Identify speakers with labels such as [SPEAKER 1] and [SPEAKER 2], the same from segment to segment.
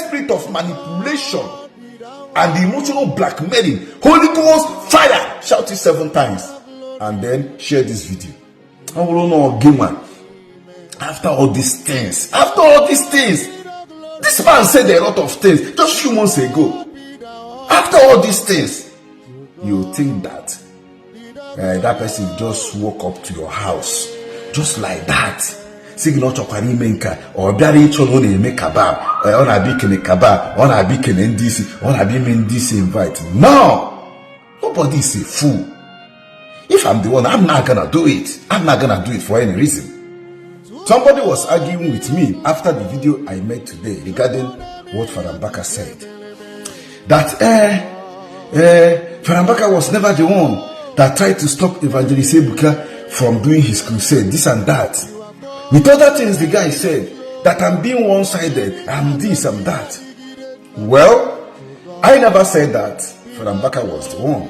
[SPEAKER 1] spirit of manipulation and emotional blackmailing. Holy Ghost fire. Shout it 7 times and then share this video. I will know again, man. After all these things, this man said a lot of things just few months ago. After all these things, you think that that person just woke up to your house just like that. Signal chokwani menka or biari chono ne make kebab on a big kebab on a big NDC on a big NDC invite. No, nobody is a fool. If I'm the one, I'm not gonna do it. I'm not gonna do it for any reason. Somebody was arguing with me after the video I made today regarding what Father Mbaka said. That Father Mbaka was never the one that tried to stop Evangelist Ebuka from doing his crusade, this and that. With other things the guy said, that I'm being one-sided, I'm this, I'm that. Well, I never said that Father Mbaka was the one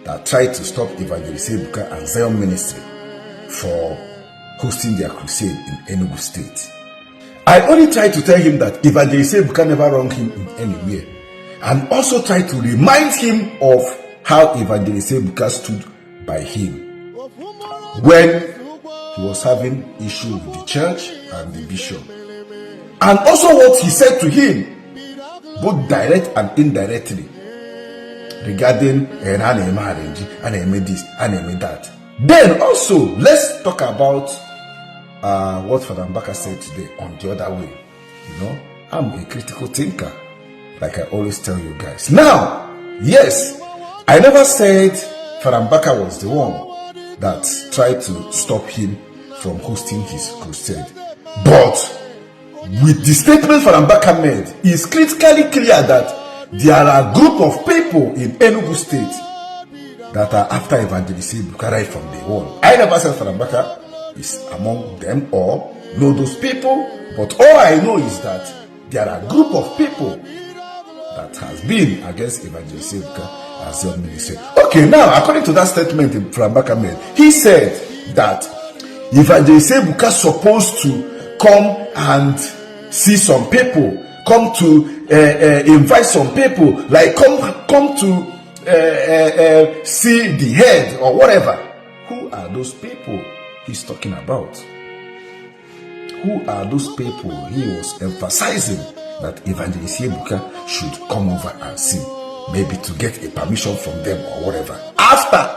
[SPEAKER 1] that tried to stop Evangelist Ebuka and Zion Ministry for hosting their crusade in Enugu State. I only tried to tell him that Evangelist Ebuka never wronged him in any way, and also tried to remind him of how Evangelist Ebuka stood by him when he was having issue with the church and the bishop, and also what he said to him, both direct and indirectly, regarding and this and that. Then also let's talk about what Father Mbaka said today on the other way. You know, I'm a critical thinker, like I always tell you guys. Now, yes, I never said Father Mbaka was the one that tried to stop him from hosting his crusade. But with the statement Father Mbaka made, it's critically clear that there are a group of people in Enugu State that are after Evangelist Ebuka right from day one. I never said Father Mbaka is among them or know those people, but all I know is that there are a group of people that has been against Evangelist Ebuka as your ministry. Okay, now according to that statement Father Mbaka made, he said that Evangelist Ebuka supposed to come and see some people, come to invite some people, like come to see the head or whatever. Who are those people he's talking about? Who are those people he was emphasizing that Evangelist Ebuka should come over and see, maybe to get a permission from them or whatever, after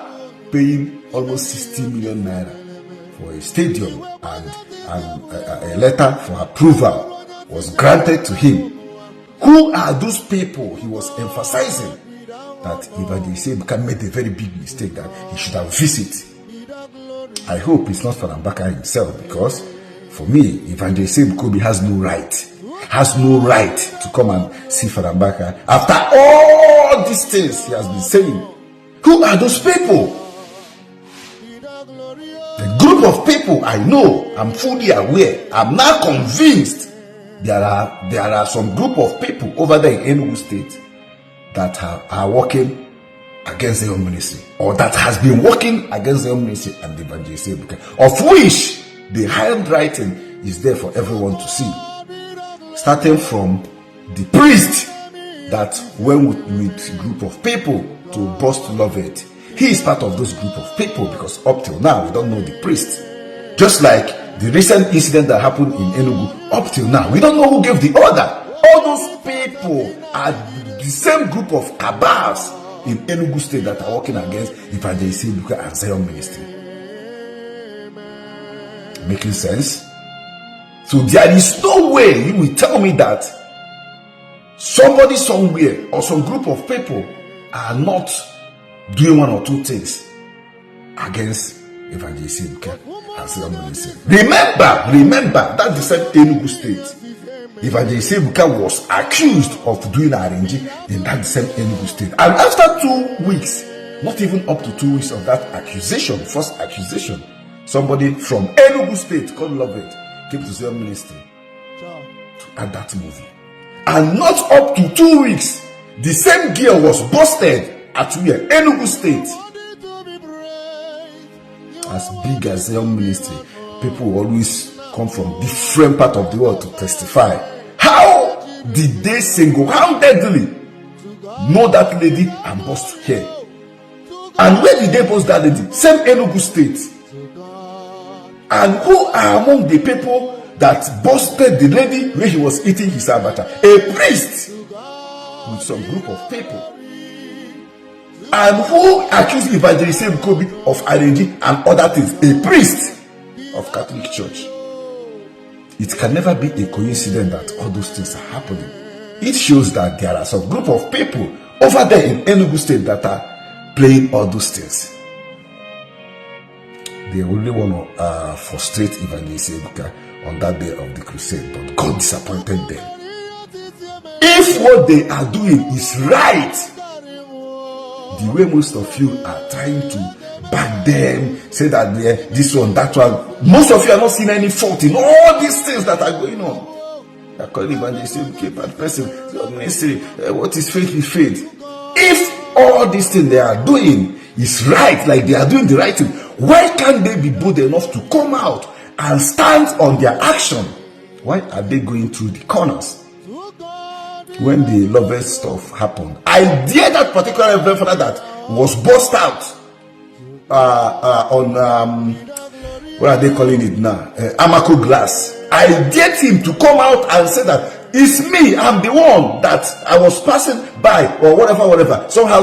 [SPEAKER 1] paying almost 60 million naira for a stadium, and a letter for approval was granted to him? Who are those people he was emphasizing that Evangelist Ebuka made a very big mistake that he should have visited? I hope it's not Father Mbaka himself, because for me, Evangelist Ebuka Obi has no right to come and see Father Mbaka after all these things he has been saying. Who are those people? The group of people I know, I'm fully aware, I'm now convinced there are some group of people over there in Enugu State that are working against the ministry, or that has been working against the ministry and the Evangelist Ebuka, of which the handwriting is there for everyone to see. Starting from the priest that went with a group of people to bust Lovett. He is part of those group of people, because up till now we don't know the priest. Just like the recent incident that happened in Enugu, up till now we don't know who gave the order. All those people are the same group of cabals in Enugu State that are working against Evangelist Ebuka and Zion Ministry. Making sense? So there is no way you will tell me that somebody somewhere or some group of people are not doing one or two things against Evangelist Ebuka and Zion Ministry. Remember that the same Enugu State, Evangelist Ebuka was accused of doing arranging in that same Enugu State. And after 2 weeks, not even up to 2 weeks of that accusation, first accusation, somebody from Enugu State called Lovett came to Zion Ministry to add that movie. And not up to 2 weeks, the same girl was busted at Enugu State. As big as Zion Ministry, people always come from different parts of the world to testify how did they single-handedly know that lady and bust her? And where did they bust that lady? Same Enugu State. And who are among the people that busted the lady where he was eating his abacha? A priest with some group of people. And who accused Evangelist Ebuka Obi of arranging and other things? A priest of Catholic Church. It can never be a coincidence that all those things are happening. It shows that there are some group of people over there in Enugu State that are playing all those things. They only want to frustrate Evangelist Ebuka on that day of the crusade, but God disappointed them. If what they are doing is right, the way most of you are trying to back them, say that this one, that one, most of you are not seeing any fault in all these things that are going on. They are calling Evangelist Ebuka bad person. What is faith is faith. If all these things they are doing is right, like they are doing the right thing, why can't they be bold enough to come out and stand on their action? Why are they going through the corners? When the lovers stuff happened, I dare that particular reverend father that was bust out on what are they calling it now? Amako glass. I dared him to come out and say that it's me, I'm the one that I was passing by, or whatever. Somehow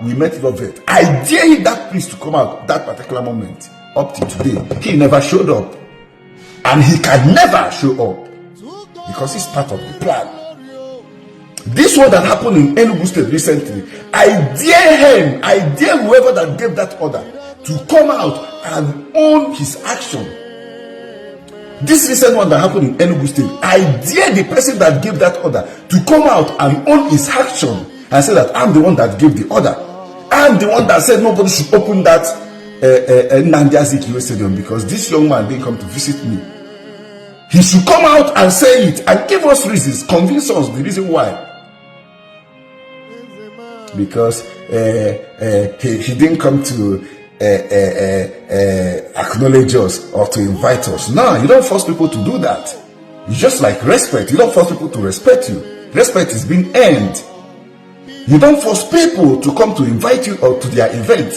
[SPEAKER 1] we met lovers. I dare him, that priest, to come out that particular moment. Up to today, he never showed up, and he can never show up because it's part of the plan. This one that happened in Enugu State recently, I dare him, I dare whoever that gave that order to come out and own his action. This recent one that happened in Enugu State, I dare the person that gave that order to come out and own his action and say that I'm the one that gave the order. I'm the one that said nobody should open that Nnamdi Azikiwe Stadium because this young man didn't come to visit me. He should come out and say it and give us reasons, convince us the reason why. Because he didn't come to acknowledge us or to invite us. No, you don't force people to do that. It's just like respect. You don't force people to respect you. Respect is being earned. You don't force people to come to invite you or to their event.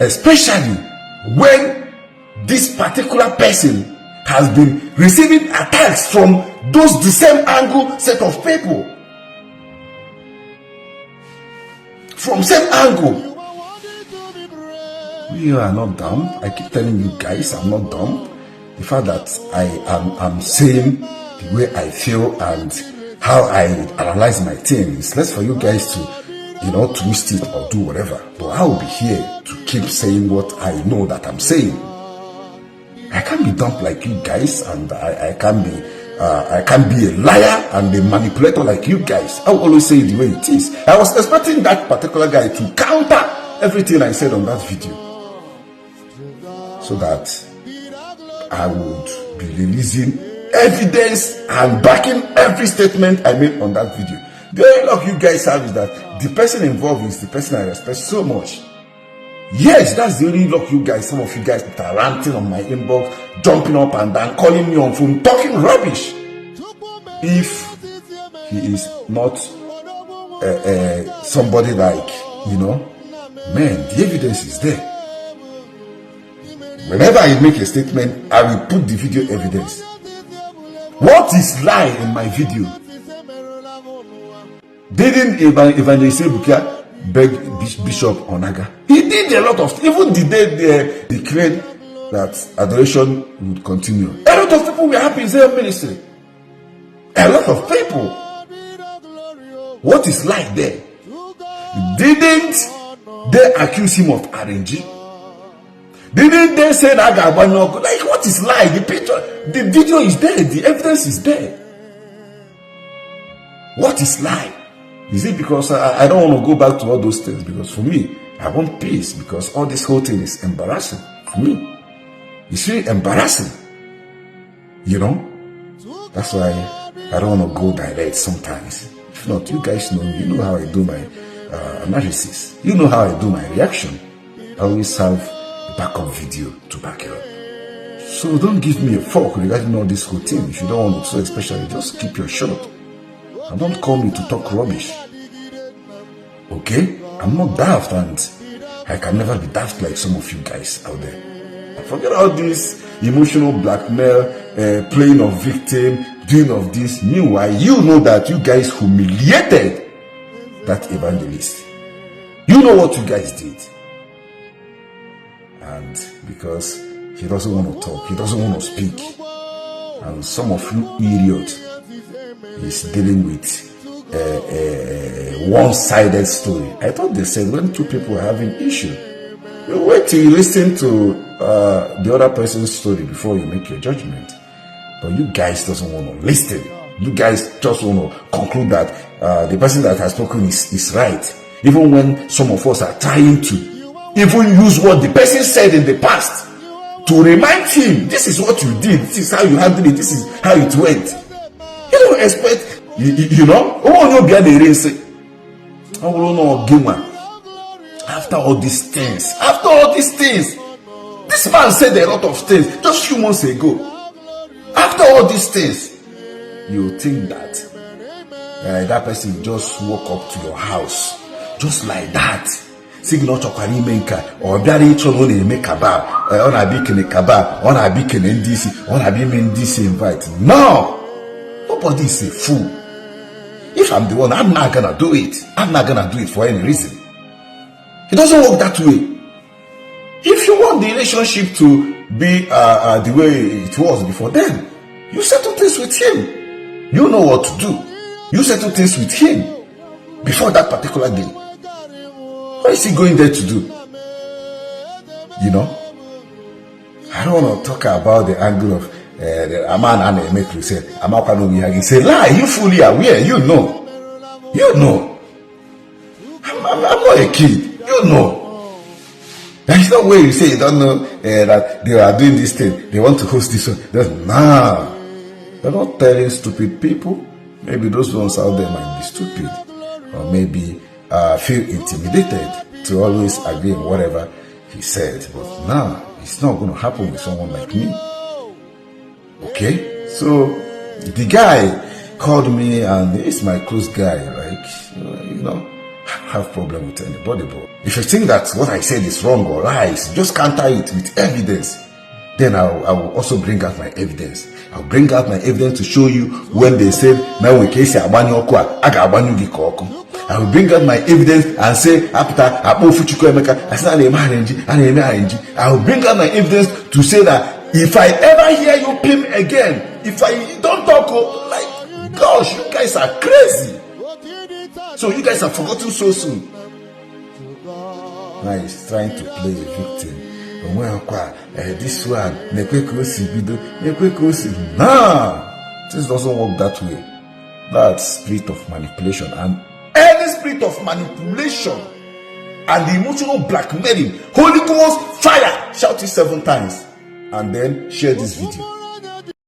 [SPEAKER 1] Especially when this particular person has been receiving attacks from those the same angle set of people. From same angle. You are not dumb. I keep telling you guys, I'm not dumb. The fact that I'm saying the way I feel and how I analyze my things, less for you guys to, twist it or do whatever. But I will be here to keep saying what I know that I'm saying. I can't be dumb like you guys, and I can't be a liar and a manipulator like you guys. I will always say it the way it is. I was expecting that particular guy to counter everything I said on that video, so that I would be releasing evidence and backing every statement I made on that video. The only luck you guys have is that the person involved is the person I respect so much. Yes, that's the only luck you guys, some of you guys that are ranting on my inbox, jumping up and down, calling me on phone, talking rubbish. If he is not somebody like, man, the evidence is there. Whenever I make a statement, I will put the video evidence. What is lie in my video? Didn't Evangelist Ebuka beg Bishop Onaga? He did a lot of, even the day they declared that adoration would continue, a lot of people were happy in their ministry. A lot of people. What is lie there? Didn't they accuse him of arranging? Didn't they say that Gabano? Like, what is lie? The picture, the video is there, the evidence is there. What is lie? Is it because I don't want to go back to all those things? Because for me, I want peace, because all this whole thing is embarrassing for me. It's really embarrassing. That's why I don't want to go direct sometimes. If not, you guys know, you know how I do my analysis. You know how I do my reaction. I always have a backup video to back it up. So don't give me a fork regarding all this whole thing. If you don't want it so especially, just keep your shut. And don't call me to talk rubbish. Okay? I'm not daft, and I can never be daft like some of you guys out there. Forget all this emotional blackmail, playing of victim, doing of this. Meanwhile, you know that you guys humiliated that evangelist. You know what you guys did. And because he doesn't want to talk, he doesn't want to speak, and some of you idiots is dealing with a one-sided story. I thought they said when two people are having issue, you wait till you listen to the other person's story before you make your judgment. But you guys doesn't want to listen. You guys just want to conclude that the person that has spoken is right, even when some of us are trying to even use what the person said in the past to remind him, this is what you did, this is how you handled it, this is how it went. You don't expect, you know, after all these things, this man said a lot of things just a few months ago. After all these things, you think that that person just walk up to your house just like that, signal chokwari menka or biara icholo na eme kebab, on a big kebab, on a big NDC, on a big NDC invite. No, nobody is a fool. If I'm the one, I'm not gonna do it. I'm not gonna do it for any reason. It doesn't work that way. If you want the relationship to be the way it was before, then you settle things with him. You know what to do. You settle things with him before that particular day. What is he going there to do? You know? I don't want to talk about the angle of a man and a Enugu Crusade. Say, lie, you fully aware, you know. You know. I'm not a kid. You know. There's no way you say you don't know that they are doing this thing. They want to host this one. Nah. They're not telling stupid people. Maybe those ones out there might be stupid. Or maybe feel intimidated to always agree on whatever he said. But nah, it's not going to happen with someone like me. Okay? So, the guy called me, and he's my close guy. Like, you know, I don't have problem with anybody, but if you think that what I said is wrong or lies, just counter it with evidence. Then I will also bring out my evidence. I'll bring out my evidence to show you when they said, I will bring out my evidence and say, I will bring out my evidence to say that if I ever hear you pim again, if I don't talk, like, gosh, you guys are crazy. So you guys have forgotten so soon. Now he's trying to play a victim. This one, nah, this doesn't work that way. That's spirit of manipulation, and any spirit of manipulation and the emotional blackmailing, Holy Ghost fire, shout it 7 times, and then share this video.